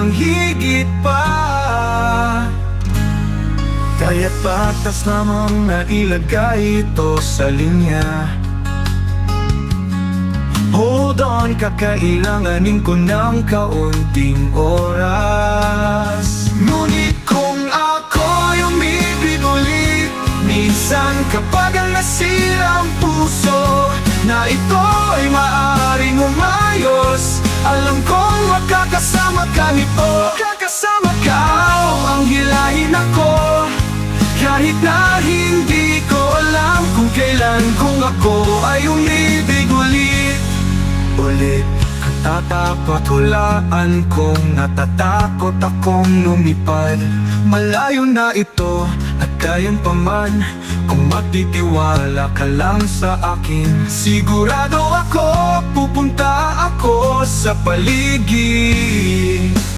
ng higit pa. Kaya't patas lamang na ilagay ito sa linya. Hold on, kakailanganin ko ng kaunting oras. Ngunit kung ako'y umibig ulit, minsan kapag ang nasira ang puso, na ito ay maaaring umayos. Alam kong makakasama ka nito. Kakasama ka, ang hilahin ako. Kahit na hindi ko alam kung kailan, kung ako ay umibig ulit. Katatakot, hulaan kong natatakot akong lumipad. Malayo na ito at gayon pa man, kung magtitiwala ka lang sa akin, sigurado ako pupunta ako sa paligid.